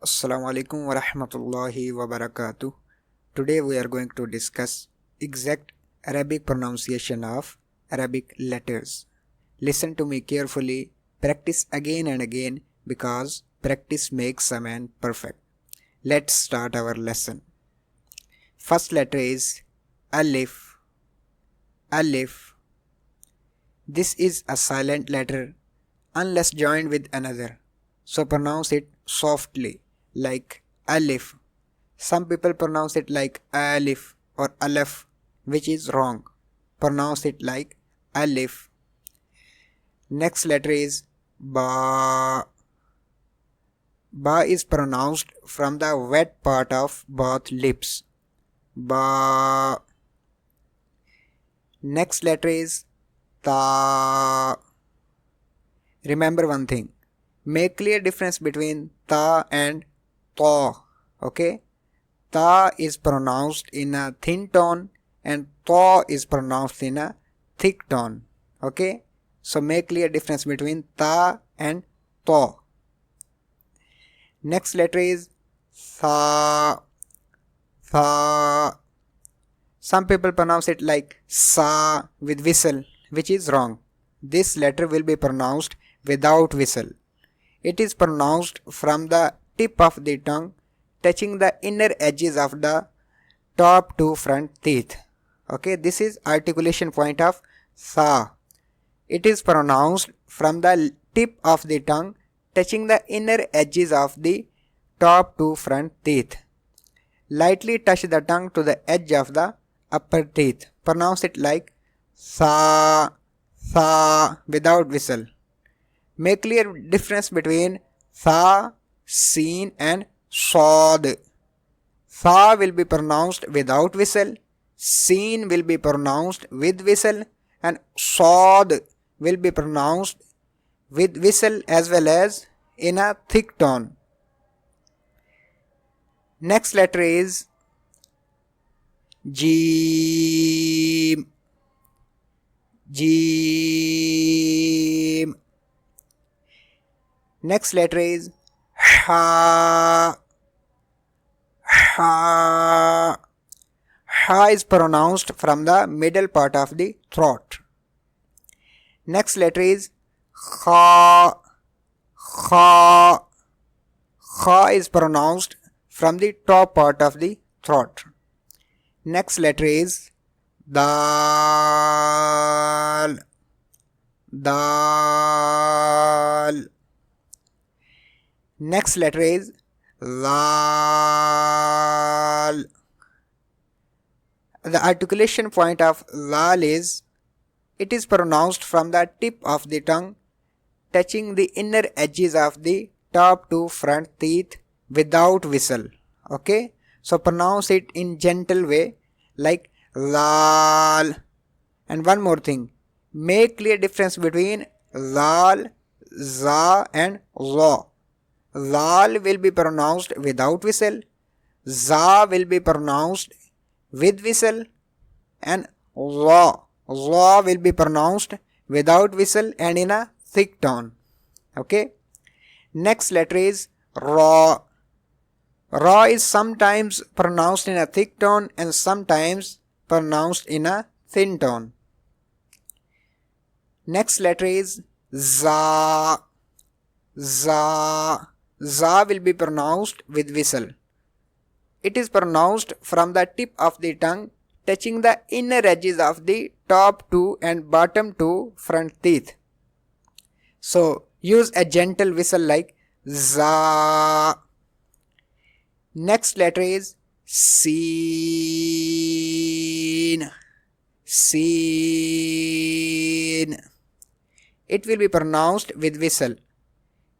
Assalamu alaikum wa rahmatullahi wa barakatuh. Today we are going to discuss exact Arabic pronunciation of Arabic letters. Listen to me carefully, practice again and again because practice makes a man perfect. Let's start our lesson. First letter is Alif. Alif. This is a silent letter unless joined with another. So pronounce it softly like Alif. Some people pronounce it like a-lif or a-lif, which is wrong. Pronounce it like Alif. Next letter is Ba. Ba is pronounced from the wet part of both lips. Ba. Next letter is Ta. Remember one thing. Make clear difference between Ta and Ta. Okay? Ta is pronounced in a thin tone and Ta is pronounced in a thick tone. Okay? So make clear difference between Ta and Ta. Next letter is Sa. Sa. Some people pronounce it like Sa with whistle, which is wrong. This letter will be pronounced without whistle. It is pronounced from the tip of the tongue touching the inner edges of the top two front teeth. Okay, this is articulation point of Sa. It is pronounced from the tip of the tongue touching the inner edges of the top two front teeth. Lightly touch the tongue to the edge of the upper teeth. Pronounce it like Sa, Sa without whistle. Make clear difference between th, s-een and sh-aad. Th will be pronounced without whistle, s-een will be pronounced with whistle, and sh-aad will be pronounced with whistle as well as in a thick tone. Next letter is j-eem. J-eem. Next letter is ha. Ha. Ha is pronounced from the middle part of the throat. Next letter is kha. Kha. Kha is pronounced from the top part of the throat. Next letter is d-aal. D-aal. Next letter is l-aal. The articulation point of l-aal is, it is pronounced from the tip of the tongue touching the inner edges of the top two front teeth without whistle. Okay? So pronounce it in gentle way like l-aal. And one more thing. Make clear difference between l-aal, za and la. L-aal will be pronounced without whistle, za will be pronounced with whistle, and la will be pronounced without whistle and in a thick tone. Okay. Next letter is ra. Ra is sometimes pronounced in a thick tone and sometimes pronounced in a thin tone. Next letter is za. Za. Za will be pronounced with whistle. It is pronounced from the tip of the tongue touching the inner edges of the top two and bottom two front teeth. So use a gentle whistle like za. Next letter is s-een. S-een. It will be pronounced with whistle.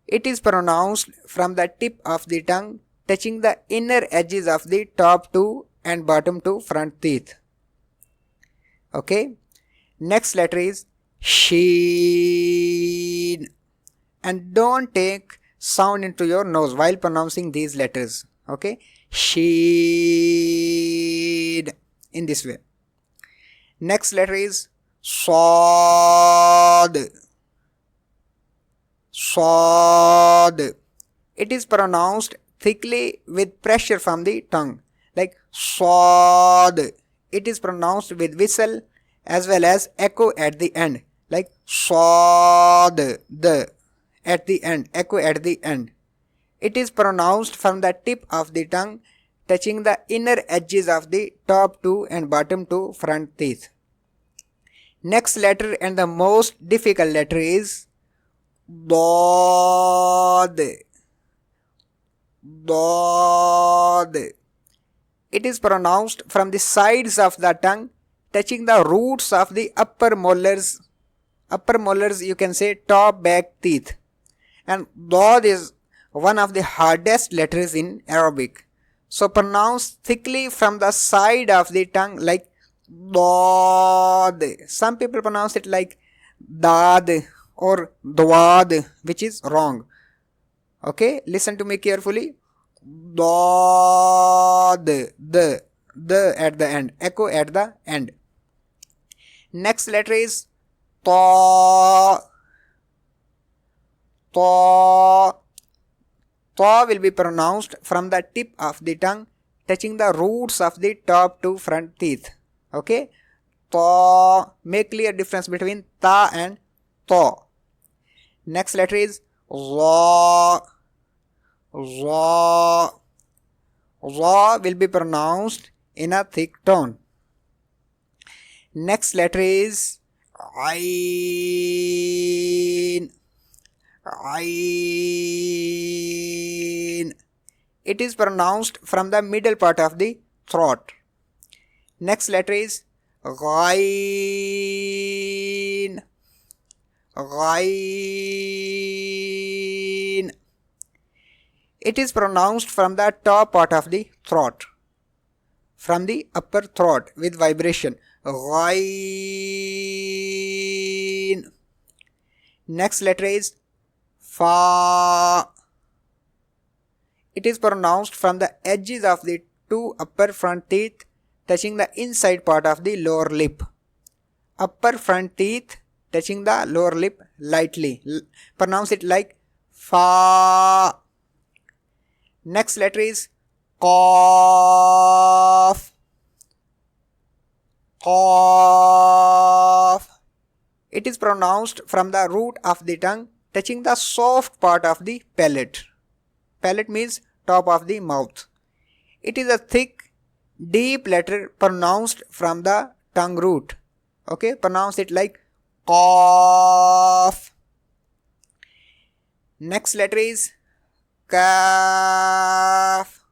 It is pronounced from the tip of the tongue touching the inner edges of the top two and bottom two front teeth. Okay. Next letter is sh-een. And don't take sound into your nose while pronouncing these letters. Okay. Sh-een. In this way. Next letter is s-aad. S-aad. It is pronounced thickly with pressure from the tongue, like s-aad. It is pronounced with whistle as well as echo at the end, like s-aad, the at the end, echo at the end. It is pronounced from the tip of the tongue touching the inner edges of the top two and bottom two front teeth. Next letter and the most difficult letter is d-aad. D-aad. It is pronounced from the sides of the tongue touching the roots of the upper molars. Upper molars, you can say top back teeth. And d-aad is one of the hardest letters in Arabic. So pronounce thickly from the side of the tongue like d-aad. Some people pronounce it like d-aad or d-aad, which is wrong. Okay, listen to me carefully. D-aad, the at the end, echo at the end. Next letter is ta. Ta. Ta will be pronounced from the tip of the tongue touching the roots of the top two front teeth. Okay, ta. Make clear difference between ta and ta. Next letter is za. Za. Za will be pronounced in a thick tone. Next letter is a-ain. A-ain. It is pronounced from the middle part of the throat. Next letter is gh-ain. Gh-ain. It is pronounced from the top part of the throat, from the upper throat with vibration. Gh-ain. Next letter is fa. It is pronounced from the edges of the two upper front teeth touching the inside part of the lower lip. Upper front teeth touching the lower lip lightly. Pronounce it like fa. Next letter is k-aaf. K-aaf. It is pronounced from the root of the tongue touching the soft part of the palate. Palate means top of the mouth. It is a thick, deep letter pronounced from the tongue root. Okay, pronounce it like k-aaf. Next letter is k-aaf.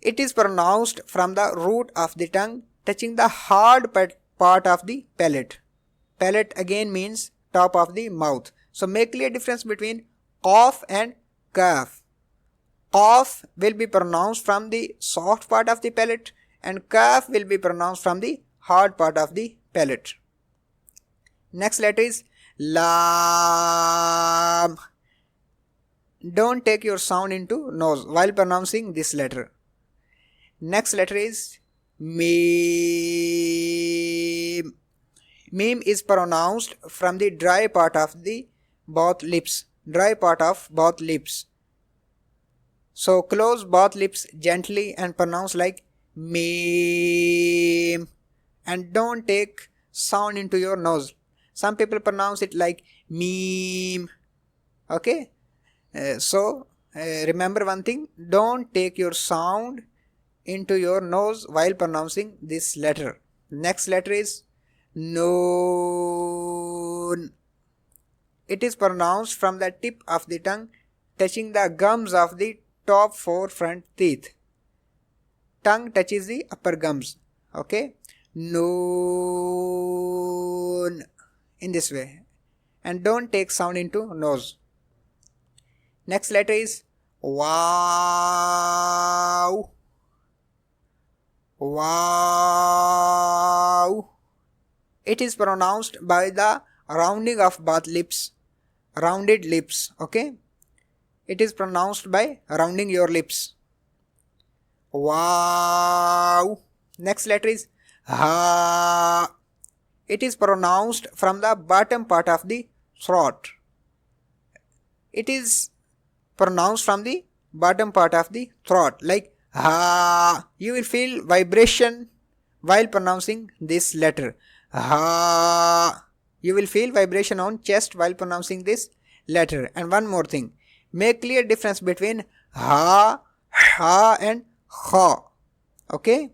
It is pronounced from the root of the tongue touching the hard part of the palate. Palate again means top of the mouth. So make clear difference between k-aaf and k-aaf. K-aaf will be pronounced from the soft part of the palate and k-aaf will be pronounced from the hard part of the palate. Next letter is l-aam. Don't take your sound into nose while pronouncing this letter. Next letter is m-eem. M-eem is pronounced from the dry part of the both lips. Dry part of both lips. So close both lips gently and pronounce like m-eem. And don't take sound into your nose. Some people pronounce it like meem. Okay. Remember one thing. Don't take your sound into your nose while pronouncing this letter. Next letter is n-oon. It is pronounced from the tip of the tongue touching the gums of the top four front teeth. Tongue touches the upper gums. Okay. Noon. In this way. And don't take sound into nose. Next letter is w-aaw. W-aaw. It is pronounced by the rounding of both lips. Rounded lips. Okay. It is pronounced by rounding your lips. W-aaw. Next letter is ha. It is pronounced from the bottom part of the throat. It is pronounced from the bottom part of the throat, like ha. You will feel vibration while pronouncing this letter. Ha. You will feel vibration on chest while pronouncing this letter. And one more thing, make clear difference between ha, ha and kha. Okay?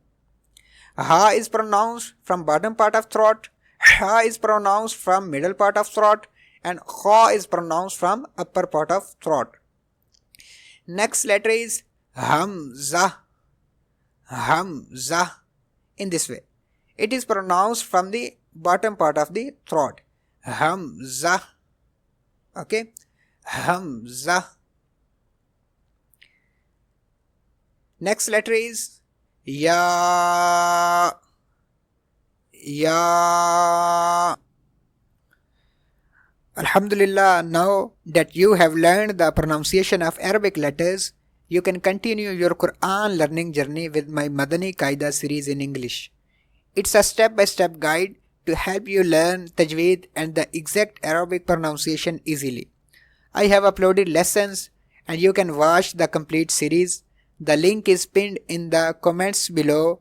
Ha is pronounced from bottom part of throat, ha is pronounced from middle part of throat, and kha is pronounced from upper part of throat. Next letter is Hamza. Hamza. In this way, it is pronounced from the bottom part of the throat. Hamza. Okay? Hamza. Next letter is Ya. Ya. Alhamdulillah, now that you have learned the pronunciation of Arabic letters, you can continue your Quran learning journey with my Madani Qaida series in English. It's a step-by-step guide to help you learn Tajweed and the exact Arabic pronunciation easily. I have uploaded lessons and you can watch the complete series. The link is pinned in the comments below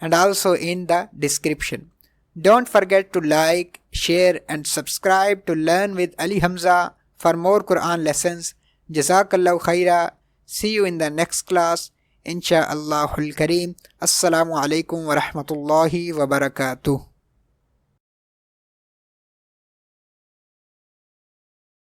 and also in the description. Don't forget to like, share and subscribe to learn with Ali Hamza for more Quran lessons. Jazakallahu khaira. See you in the next class. Insha'Allahul Kareem. Assalamu alaikum wa rahmatullahi wa barakatuh.